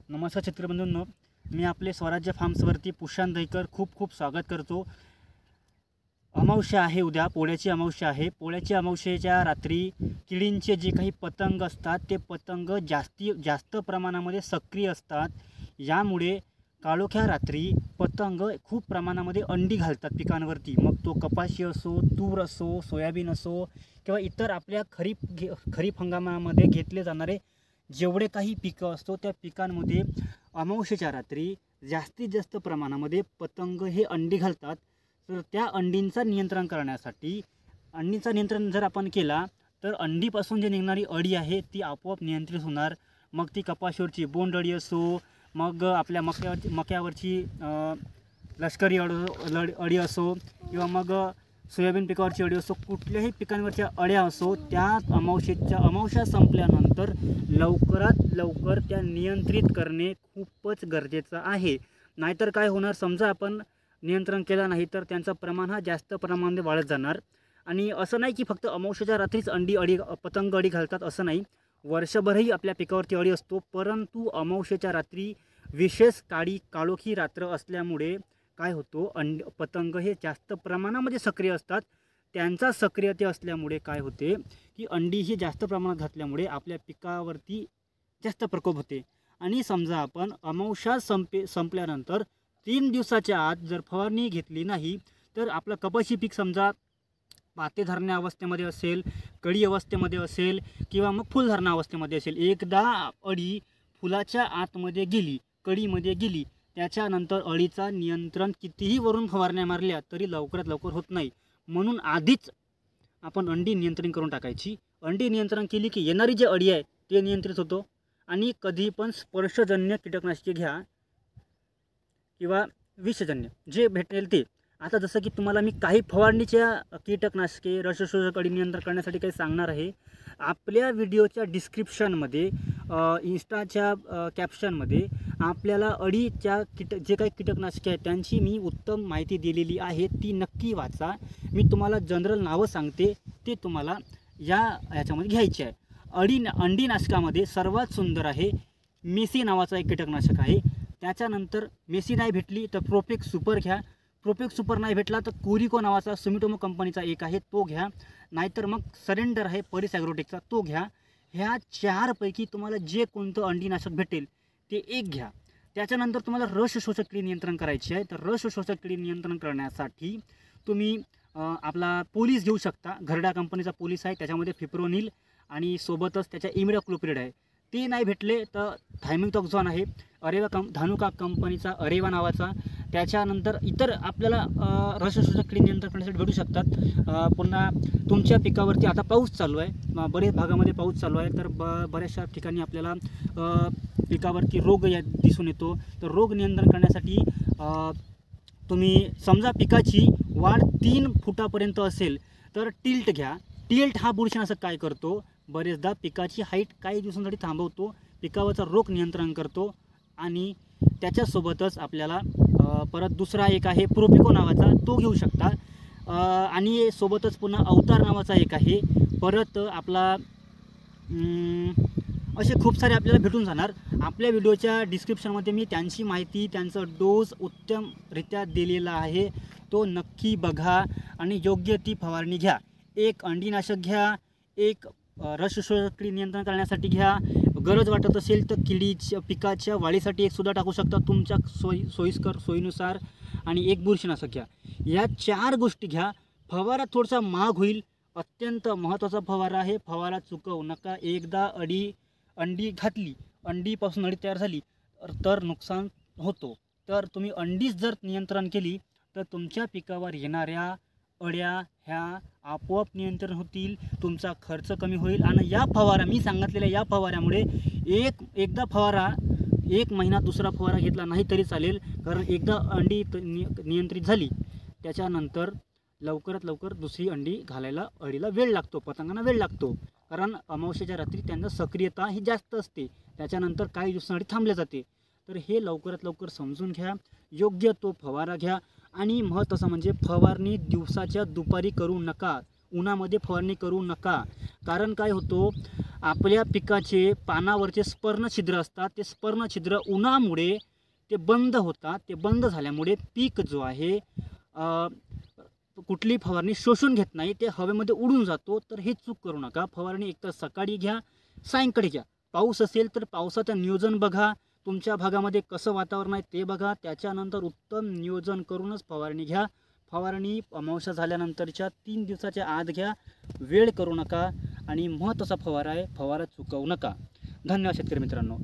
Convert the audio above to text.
नमस्कार शेतकरी मी आपले स्वराज्य फार्म्सवरती पुशांत दहीकर खूप स्वागत करतो। अमावस्या आहे, उद्या पोळ्याची अमावस्या आहे। पोळ्याची अमावस्येच्या रात्री किडींचे जे काही पतंग असतात ते पतंग जास्त प्रमाणामध्ये सक्रिय असतात। यामुळे काळोख्या रात्री पतंग खूप प्रमाणामध्ये अंडी घालतात पिकांवरती। मग तो कपाशी असो, तूर असो, सोयाबीन असो किंवा इतर आपल्या खरीप हंगामामध्ये घेतले जाणारे जेवढे काही पिकं असतो त्या पिकांमध्ये अमावस्येच्या रात्री जास्तीत जास्त प्रमाणामध्ये पतंग हे अंडी घालतात। तर त्या अंडींचा नियंत्रण करण्यासाठी अंडीचा नियंत्रण जर आपण केला तर अंडीपासून जे निघणारी अळी आहे ती आपोआप नियंत्रित होणार। मग ती कपाशीवरची बोंड अळी असो, मग आपल्या मक्यावरची लष्करी अळी असो किंवा मग सोयाबीन पिकावरची अळी असो, कुठल्याही पिकांवरच्या अळ्या असो, त्या अमावस्या संपल्यानंतर लवकरात लवकर त्या नियंत्रित करणे खूपच गरजेचं आहे। नाहीतर काय होणार, समजा आपण नियंत्रण केलं नाही तर त्यांचं प्रमाण हा जास्त प्रमाणामध्ये वाढत जाणार। आणि असं नाही की फक्त अमावस्येच्या रात्रीच पतंग अळी घालतात असं नाही, वर्षभरही आपल्या पिकावरती अळी असतो। परंतु अमावस्येच्या रात्री विशेष काळोखी रात्र असल्यामुळे काय होतो, पतंग हे जास्त प्रमाणामध्ये सक्रिय असतात। त्यांचा सक्रियते असल्यामुळे काय होते की अंडी ही जास्त प्रमाणात घातल्यामुळे आपल्या पिकावरती जास्त प्रकोप होते। आणि समजा आपण अमावस्या संपल्यानंतर 3 दिवसाच्या आत जर फवारणी घेतली नाही तर आपलं कपाशी पीक समजा पाते धरण्या अवस्थेमध्ये असेल, कळी अवस्थेमध्ये असेल किंवा मग फुलधारणा अवस्थेमध्ये असेल, एकदा अळी फुलाच्या आतमध्ये गेली, कळीमध्ये गेली, त्याच्यानंतर अळीचा नियंत्रण कितीही वरून फवारण्या मारल्या तरी लवकरात लवकर होत नाही। म्हणून आधीच आपण अंडी नियंत्रण करून टाकायची। अंडी नियंत्रण केली की येणारी जी अळी आहे ते नियंत्रित होतो। आणि कधी पण स्पर्शजन्य कीटकनाशके घ्या किंवा विषजन्य जे भेटेल ते। आता जसं की तुम्हाला मी काही फवारणीच्या कीटकनाशके, रसशोषक अळी नियंत्रण करण्यासाठी काही सांगणार आहे। आपल्या व्हिडिओच्या डिस्क्रिप्शनमध्ये इंस्टाच्या कॅप्शनमध्ये आपल्याला अळीच्या जे काही कीटकनाशके आहेत त्यांची मी उत्तम माहिती दिलेली आहे, ती नक्की वाचा। मी तुम्हाला जनरल नावं सांगते, ते तुम्हाला ह्याच्यामध्ये घ्यायचे आहे। अंडीनाशकामध्ये सर्वात सुंदर आहे मेसी नावाचा एक कीटकनाशक आहे। त्याच्यानंतर मेसी नाही भेटली तर प्रोपेक सुपर घ्या, प्रोपेक सुपर नाही भेटला तर कोरिको नावाचा सुमिटोमो कंपनीचा एक आहे तो घ्या, नाहीतर मग सरेंडर आहे परिस ॲग्रोटेकचा तो घ्या। ह्या 4 पैकी तुम्हाला जे कोणतं अंडीनाशक भेटेल ते एक घ्या। त्याच्यानंतर तुम्हाला रसशोषक कीड नियंत्रण करायची आहे, तर रसशोषक कीड नियंत्रण करण्यासाठी तुम्ही आपला पोलीस घेऊ शकता। घरडा कंपनीचा पोलीस आहे, त्याच्यामध्ये फिप्रोनिल आणि सोबतच त्याच्या इमिडाक्लोप्रिड आहे। ते नाही भेटले तर थायमिथॉक्झॉन आहे, धानुका कंपनीचा अरेवा नावाचा। त्याच्यानंतर इतर आपल्याला रसशोषक कीड नियंत्रण करण्यासाठी भेटू शकतात। पुन्हा तुमच्या पिकावरती आता पाऊस चालू आहे, बरेच भागामध्ये पाऊस चालू आहे, तर बऱ्याचशा ठिकाणी आपल्याला पिकावरती रोग दिसून येतो। तर रोग नियंत्रण करण्यासाठी तुम्ही समजा पिकाची वाढ 3 फुटापर्यंत असेल तर टिल्ट घ्या। टिल्ट हा बुरशीनाशक काय करतो, बरेचदा पिकाची हाईट काही दिवसांसाठी थांबवतो, पिकावरचा रोग नियंत्रण करतो। आणि त्याच्यासोबतच आपल्याला परत दुसरा एक आहे प्रोपिको नावाचा, तो घेऊ शकता। आणि सोबतच पुन्हा अवतार नावाचा एक आहे। परत आपला असे खूप सारे आपल्याला भेटून जाणार। आपल्या व्हिडिओच्या डिस्क्रिप्शनमध्ये मी त्यांची माहिती, त्यांचा डोस उत्तमरित्या दिलेला आहे, तो नक्की बघा आणि योग्य ती फवारणी घ्या। एक अंडीनाशक घ्या, एक रसशोषक कीड नियंत्रण करण्यासाठी घ्या, गरज वाटत असेल तर पिकाच्या वाढीसाठी एक सुद्धा टाकू शकता तुमच्या सोयीनुसार, आणि एक बुरशीनाशक घ्या। या 4 गोष्टी घ्या। फवारा थोडासा महाग होईल, अत्यंत महत्त्वाचा फवारा आहे, फवारा चुकवू नका। एकदा अंडी घातली, अंडीपासून अळी तयार झाली तर नुकसान होतो। तर तुम्ही अंडीच जर नियंत्रण केली तर तुमच्या पिकावर येणाऱ्या अळ्या ह्या आपोआप नियंत्रण होतील, तुमचा खर्च कमी होईल। आणि मी सांगितलेल्या या फवाऱ्यामुळे एकदा फवारा 1 महिना दुसरा फवारा घेतला नाही तरी चालेल, कारण एकदा अंडी नियंत्रित झाली त्याच्यानंतर लवकरात लवकर दुसरी अंडी घालायला अळीला वेळ लागतो, पतंगांना वेळ लागतो, कारण अमावस्येच्या रात्री त्यांना सक्रियता ही जास्त असते, त्याच्यानंतर काही दिवसांसाठी थांबले जाते। तर हे लवकरात लवकर समजून घ्या, योग्य तो फवारा घ्या। आणि महत्त्वाचं म्हणजे फवारणी दिवसाच्या दुपारी करू नका, उन्हामध्ये फवारणी करू नका. कारण काय होतो, आपल्या पिकाचे पानावरचे स्पर्णछिद्र असतात, ते स्पर्णछिद्र उन्हामुळे ते बंद होतात. ते बंद झाल्यामुळे पीक जो आहे कुठली फवारणी शोषून घेत नाही, ते हवेमध्ये उडून जातो. तर हे चूक करू नका. फवारणी एकतर सकाळी घ्या, सायंकाळी घ्या. पाऊस असेल तर पावसाचं नियोजन बघा, तुमच्या भागामध्ये कसं वातावरण आहे ते बघा, त्याच्यानंतर उत्तम नियोजन करूनच फवारणी घ्या. फवारणी अमावस्या झाल्यानंतरच्या 3 दिवसाच्या आत घ्या. वेळ करू नका आणि महत्त्वाचा फवारा आहे, फवारा चुकवू नका. धन्यवाद शेतकरी मित्रांनो.